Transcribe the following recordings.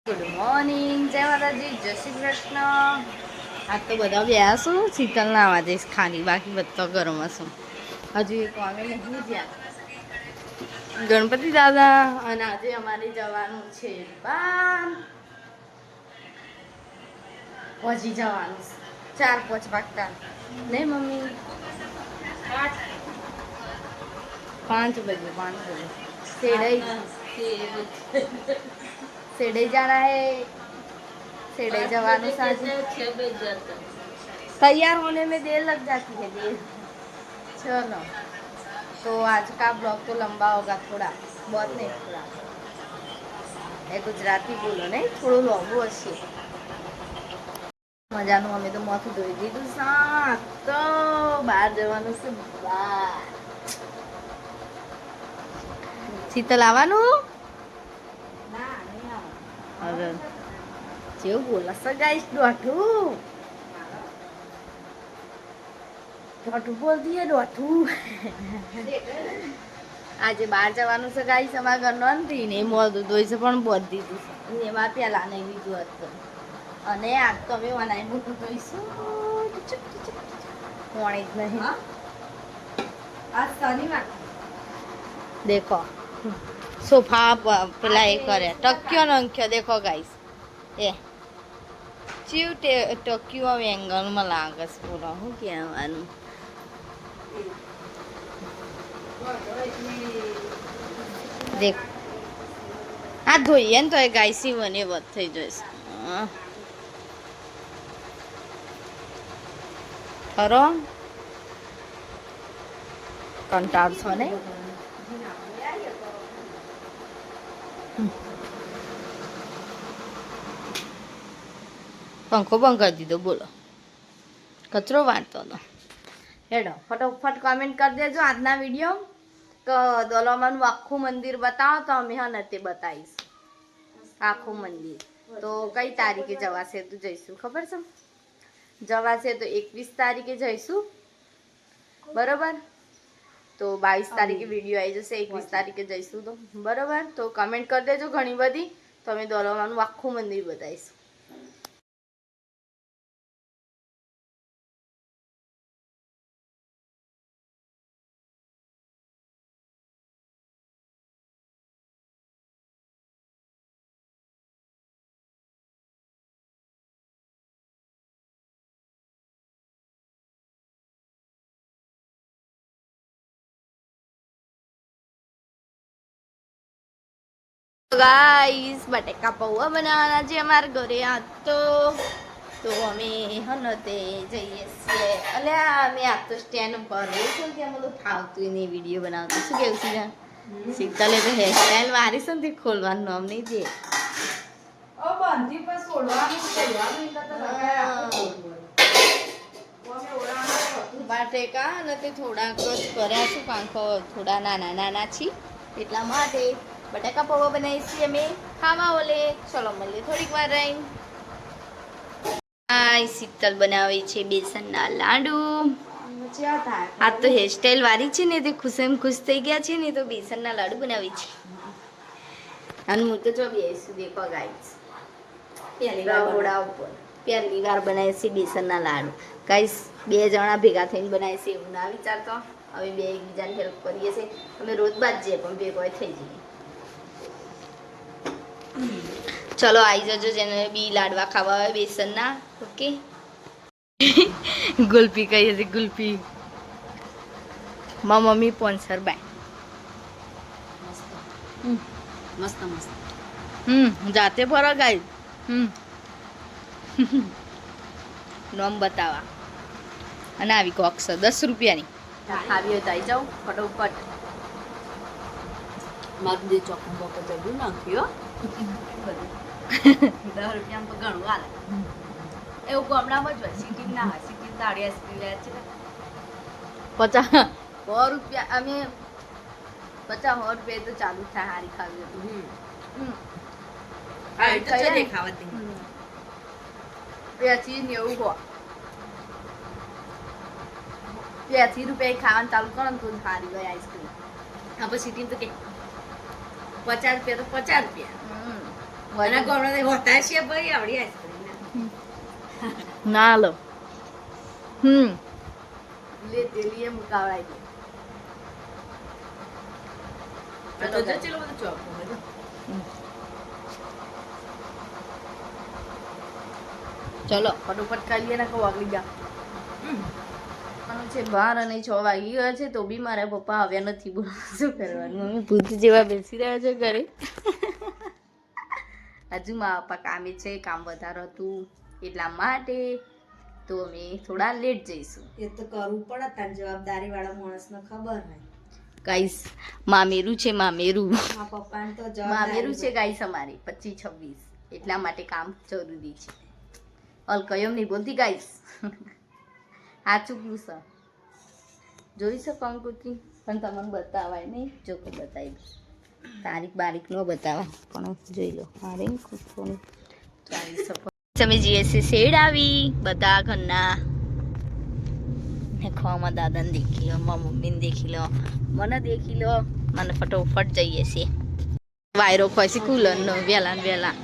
Good morning, જય માતાજી, જય શ્રી કૃષ્ણ. આ તો બધા વ્યા છું, શીતલ ના આવવા જઈશ ખાલી, બાકી બધા ગરમ હશું. હજુ એક વાગે નહીં જ્યાં ગણપતિ દાદા, અને આજે અમારે જવાનું છે બાર, પહોંચી જવાનું 4-5 વાગતા નહીં મમ્મી, 5 बजे सेड़ई जाना है, सेड़ई जवानों साझे 6 बज जाता, तैयार होने में देर लग जाती है देर. चलो तो आज का ब्लॉग तो लंबा होगा, थोड़ा बहुत नहीं, थोड़ा એ ગુજરાતી બોલો નહીં, થોડું લોંબુ હશે. મજાનું અમે તો માથું ધોઈ દીધું, સાત તો બહાર જવાનું છે. બહાર શીતલ આવવાનું? હવે જેવું બોલા સગાઈશ, દોઢું દોઢું બોલતી હે, દોઢું. આજે બહાર જવાનું છે ગાઈસ, અમારા ઘરનો નથી ને, મોઢું ધોઈ છે પણ બોધ દીધું છે, એમાં પહેલા નહીં લીધું હતું. અને આજ તો અમે વનાઈ મોટું ધોઈશું, પાણી જ નહીં. આજ શનિવાર દેખો સોફા પેલા એ કરે ટક્યો નંખ્યો, દેખો ગાઈસ એ ચીવ ટક્યો એંગલમાં લાગે છે. બોલો શું કહેવાનું, દેખો આ ધોઈએ ને તો એ ગાયસી મને વધ થઈ જશે. ખરો કંટાળ છો ને, પંખો બંધ કરી દીધો. બોલો કચરો વાળતો હતો. હેડો ફટોફટ કોમેન્ટ કરી દેજો આજના વિડીયો, તો દોલામાનું આખું મંદિર બતાવો તો અમે હા તે બતાવીશ આખું મંદિર. તો કઈ તારીખે જવાશે તો જઈશું, ખબર છે? જવાશે તો 21 તારીખે જઈશું, બરોબર? તો 22 તારીખે વિડીયો આવી જશે, 21 તારીખે જઈશું તો બરોબર. તો કમેન્ટ કરી દેજો ઘણી બધી, તો અમે દોલામાનું આખું મંદિર બતાવીશું. ગાઈસ બટેકા પૌવા બનાવવાના છે અમારા ઘરે આજ તો અમે હને તે જઈએ છીએ. અલ્યા અમે આ તો સ્ટેન્ડ ઉપર રહી છું, ત્યાં બધું ફાવતું નહીં વિડીયો બનાવતું. શું કેવું છે? શીતલે તો હેરસ્ટાઈલ મારી છે ને, તે ખોલવાનું નામ નહીં દે. બટેકા અને તે થોડાક જ કર્યા છું, પાંખો થોડા નાના નાના છે એટલા માટે બટાકા પૌવા બનાવીએ છીએ અમે ખાવા ઓલે. ચલો મળીએ થોડીક વાર રહીને. શીતલ બનાવે છે બેસનના લાડુ. આ તો હેરસ્ટાઈલ વાળી છે ને, તે ખુશેમ ખુશ થઈ ગયા છે ને, તો બેસનના લાડુ બનાવે છે. અને હું તો જો બેસું, દેખો ગાઈસ પહેલી વાર બનાવે છે બેસનના લાડુ. ગાઈસ 2 જણા ભેગા થઈને બનાવે છે એવું ના વિચારતો, હવે 2 એકબીજાને હેલ્પ કરીએ છીએ. અમે રોજ બાદ જઈએ પણ ભેગો થઈ જઈએ. ચલો આવી જજો જેને બી લાડવા ખાવા હોય બેસનના. ઓકે. ગુલ્ફી કહીએ છે, ગુલ્ફી મારી મમ્મી સ્પોન્સર બાય. મસ્ત મસ્ત જાતે ફરો ગાઈસ. નોમ બતાવા અને આવી કોક્સ 10 રૂપિયાની ખાવી હોય તો આવી જાઓ ફટોફટ. મારું જે ચોખ્ખું બોકો જલ્દી નાખ્યો 10 રૂપિયામાં તો ઘણું હાલે. એવું ગામડામાં જ હોય, સિટી ના હોય. સિટી તાળી આઈસ્ક્રીમ લે છે 50 રૂપિયા, અમે 50 રૂપિયા તો ચાલુ થાય હારી ખાવી હતી. પેચી ને એવું હોય, 80 રૂપિયા ખાવાનું ચાલુ કરો ને તો સારી હોય આઈસ્ક્રીમ. હા પછી સિટી તો કે 50 રૂપિયા તો 50 રૂપિયા. ના લો લે તેલી એમ કાવડાઈ દે ચલો ફટોફટ ખાઈ લઈએ ને કહું આગળ ગયા છે 12 અને 6 વાગી ગયા છે તો બી મારા પપ્પા આવ્યા નથી. બોલો શું કરવાનું, મમ્મી ભૂત જેવા બેસી રહ્યા છે ઘરે. હજુ મારા પપ્પા કામે છે, કામ વધારે હતું એટલા માટે તો અમે થોડા લેટ જઈશું. એ તો કરવું પડે, તાર જવાબદારી વાળા માણસને ખબર હોય. ગાઈસ મામેરું છે, મામેરું પપ્પાને તો મામેરું છે ગાઈસ અમારે 25-26 એટલા માટે કામ જરૂરી છે. કયો નહીં બોલતી ગાઈસ. સાચું પૂછો જોઈ શકો અંકુતી પણ તમને બતાવાય નહીં. જો કે બતાવી તારીખ બારીખ ન બતાવા પણ જોઈ લો. મારે થોડું ચાલી શકો. તમે જીએસસી શેડ આવી બધા ઘરના ખાવામાં દાદાને દેખી લો, મારા મમ્મીને દેખી લો, મને દેખી લો. મને ફટોફટ જઈએ છીએ. વાયરો ખોસી કુલરનો વહેલા ને વહેલા.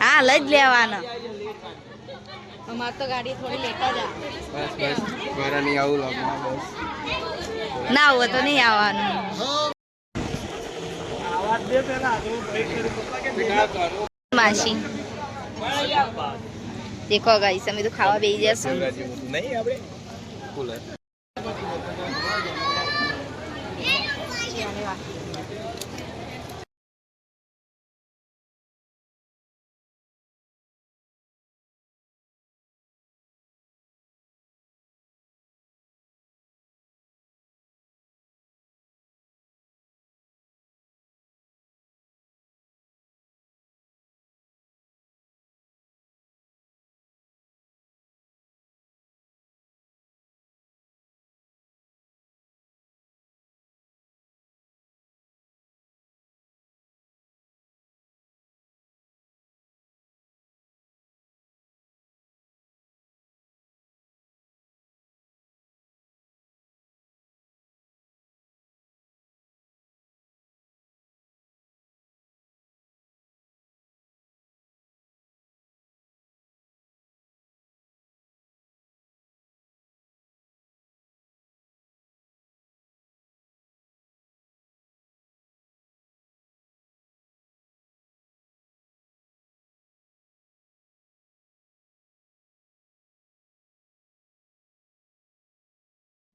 હા લઈ જ લેવાનો. અમારે તો ગાડી થોડી લેતા જા. ના આવું તો નહીં આવવાનું. માસી દેખો ગાઈસ અમે તો ખાવા બેસી જશું.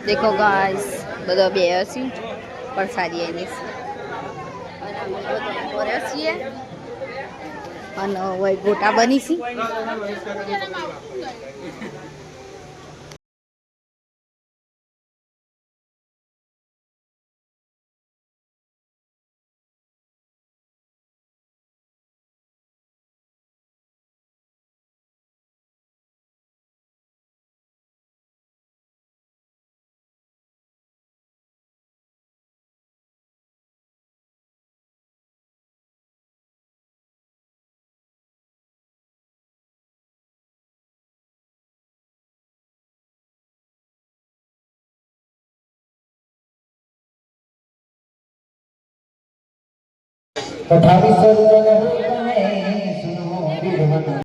દેખો ગાઈસ બધા બે છીએ પ્રસાદી આવીને છીએ અને વય ગોટા બની છે.